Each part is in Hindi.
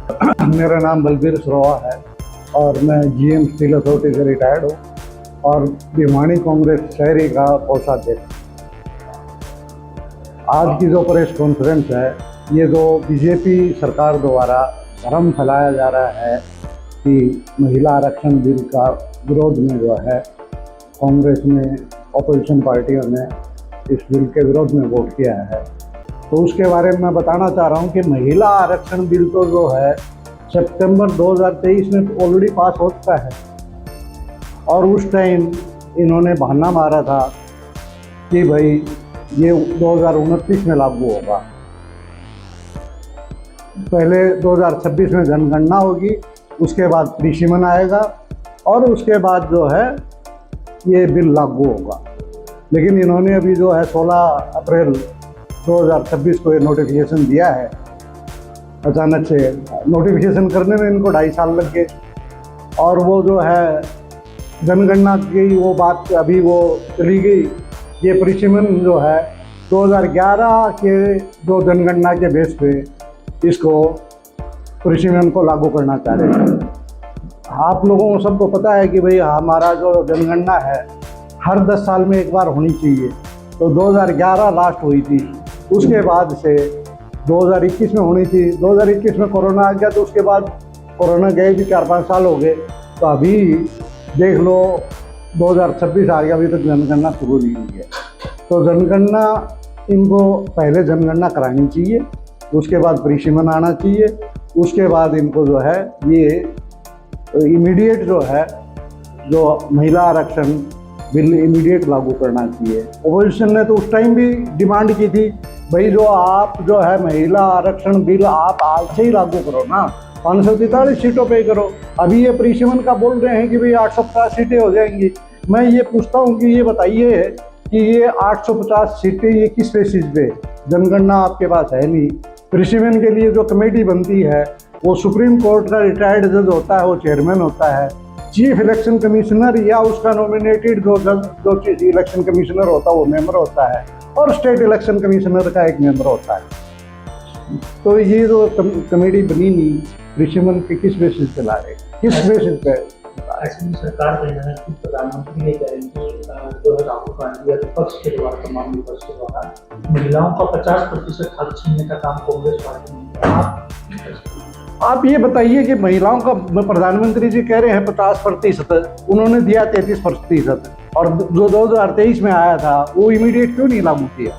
मेरा नाम बलबीर सरोवा है और मैं जीएम स्टील अथॉरिटी से रिटायर्ड हूँ और भिवानी कांग्रेस शहरी का कोषाध्यक्ष। आज की जो प्रेस कॉन्फ्रेंस है, ये जो बीजेपी सरकार द्वारा भ्रम फैलाया जा रहा है कि महिला आरक्षण बिल का विरोध में जो है कांग्रेस ने, अपोजिशन पार्टियों ने इस बिल के विरोध में वोट किया है, तो उसके बारे में मैं बताना चाह रहा हूँ कि महिला आरक्षण बिल तो जो है सितंबर 2023 में ऑलरेडी पास हो चुका है और उस टाइम इन्होंने बहाना मारा था कि भाई ये 2029 में लागू होगा। पहले 2026 में जनगणना होगी, उसके बाद कृषिमन आएगा और उसके बाद जो है ये बिल लागू होगा। लेकिन इन्होंने अभी जो है 16 अप्रैल 2026 को ये नोटिफिकेशन दिया है। अचानक से नोटिफिकेशन करने में इनको 2.5 साल लग गए और वो जो है जनगणना की वो बात अभी वो चली गई। ये परिसीमन जो है 2011 के जो जनगणना के बेस पे इसको परिसीमन को लागू करना चाह रहे हैं। आप लोगों को सबको पता है कि भाई हमारा जो जनगणना है हर 10 साल में एक बार होनी चाहिए, तो 2011 लास्ट हुई थी, उसके बाद से 2021 में होनी थी। 2021 में कोरोना आ गया, तो उसके बाद कोरोना गए भी 4-5 साल हो गए, तो अभी देख लो 2026 आ गया, अभी तक जनगणना शुरू नहीं हुई है। तो जनगणना इनको पहले जनगणना करानी चाहिए, उसके बाद परिसीमन आना चाहिए, उसके बाद इनको जो है ये इमीडिएट जो है जो महिला आरक्षण बिल इमीडिएट लागू करना चाहिए। ओपोजिशन ने तो उस टाइम भी डिमांड की थी, भाई जो आप जो है महिला आरक्षण बिल आप आज से ही लागू करो ना, 543 सीटों पे करो। अभी ये परिसीमन का बोल रहे हैं कि भाई 850 सीटें हो जाएंगी। मैं ये पूछता हूँ कि ये बताइए कि ये 850 सीटें ये किस बेसिस पे? जनगणना आपके पास है नहीं। परिसीमन के लिए जो कमेटी बनती है वो सुप्रीम कोर्ट का रिटायर्ड जज होता है, वो चेयरमैन होता है। चीफ इलेक्शन कमिश्नर या उसका नॉमिनेटेड जो इलेक्शन कमिश्नर होता है वो मेंबर होता है और स्टेट इलेक्शन कमिश्नर का एक मेंबर होता है। तो ये जो कमेटी बनी नहीं, परिसीमन के किस बेसिस पे ला रहे, किस बेसिस पे? ऐसे में सरकार का कहना है कि प्रधानमंत्री ने कहा जो है राहुल गांधी या विपक्ष के द्वारा, तमाम विपक्ष के द्वारा महिलाओं का 50% हक छीनने का काम कांग्रेस पार्टी ने किया। आप ये बताइए कि महिलाओं का प्रधानमंत्री जी कह रहे हैं 50%, उन्होंने दिया 33% और जो 2023 में आया था वो इमीडिएट क्यों नहीं लागू किया?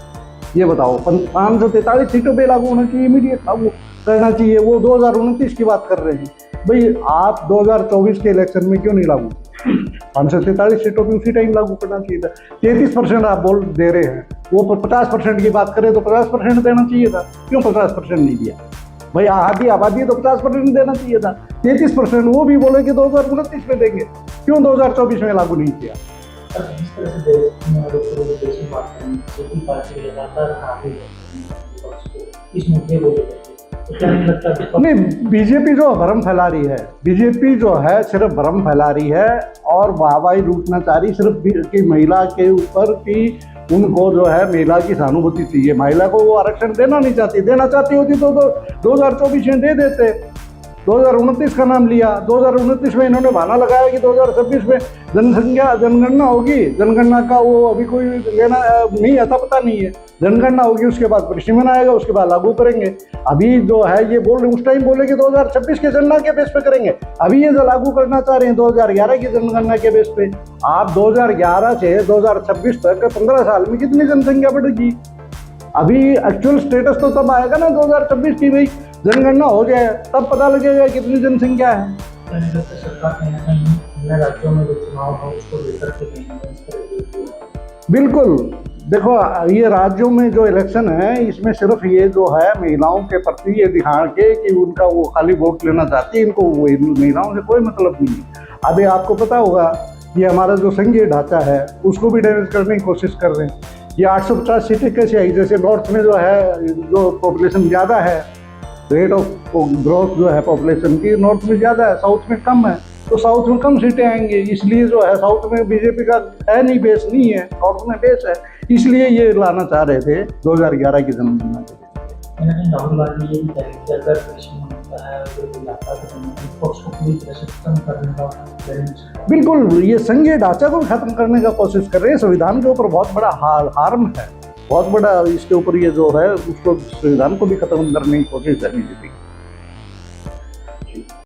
ये बताओ। 543 सीटों पे लागू होना चाहिए, इमीडिएट लागू करना चाहिए। वो 2029 की बात कर रहे हैं। भाई आप 2024 के इलेक्शन में क्यों नहीं लागू? 543 सीटों पे उसी टाइम लागू करना चाहिए था। 33% आप बोल दे रहे हैं, वो 50% की बात करें तो 50% देना चाहिए था, क्यों 50% नहीं दिया? भाई आबादी तो 50% देना चाहिए था। 33% वो भी बोले कि 2029 में देंगे, क्यों 2024 में लागू नहीं किया? नहीं, बीजेपी जो भ्रम फैला रही है, बीजेपी जो है सिर्फ भ्रम फैला रही है और वाहवाही लूटना चाह रही सिर्फ कि महिला के ऊपर कि उनको जो है महिला की सहानुभूति चाहिए। महिला को वो आरक्षण देना नहीं चाहती, देना चाहती होती तो 2024 में दे देते। 2029 का नाम लिया, 2029 में इन्होंने बहाना लगाया कि 2026 में जनगणना होगी। जनगणना का वो अभी कोई लेना नहीं आता, पता नहीं है। जनगणना होगी, उसके बाद परिसीमन आएगा, उसके बाद लागू करेंगे। अभी जो है ये बोल रहे, उस टाइम बोले कि 2026 के जनगणना के बेस पे करेंगे, अभी ये जो लागू करना चाह रहे हैं 2011 की जनगणना के बेस पे। आप 2011 से 2026 तक 15 साल में कितनी जनसंख्या बढ़ेगी? अभी एक्चुअल स्टेटस तो तब आएगा ना 2026 की, भाई जनगणना हो जाए तब पता लगेगा कितनी जनसंख्या है। बिल्कुल, देखो ये राज्यों में जो इलेक्शन है इसमें सिर्फ ये जो है महिलाओं के प्रति ये दिखा के कि उनका वो खाली वोट लेना चाहती है, इनको वो महिलाओं से कोई मतलब नहीं है। अभी आपको पता होगा ये हमारा जो संघीय ढांचा है उसको भी डैमेज करने की कोशिश कर रहे हैं। ये 850 सीटें कैसे आई? जैसे नॉर्थ में जो है जो पॉपुलेशन ज़्यादा है, रेट ऑफ ग्रोथ जो है पॉपुलेशन की नॉर्थ में ज़्यादा है, साउथ में कम है, तो साउथ में कम सीटें आएंगी। इसलिए जो है साउथ में बीजेपी का है नहीं, बेस नहीं है, नॉर्थ में बेस है, इसलिए ये लाना चाह रहे थे 2011 की जनगणना के। राहुल गांधी ये भी कह रहे थे अगर तरीका है जो यात्रा करने विपक्ष को पूरी तरह से खत्म करने का गारंटी? बिल्कुल, ये संघीय ढांचा को खत्म करने का कोशिश कर रहे हैं। संविधान के ऊपर बहुत बड़ा हार्म है, बहुत बड़ा इसके ऊपर ये जो है उसको संविधान को भी खत्म करने की कोशिश है बीजेपी।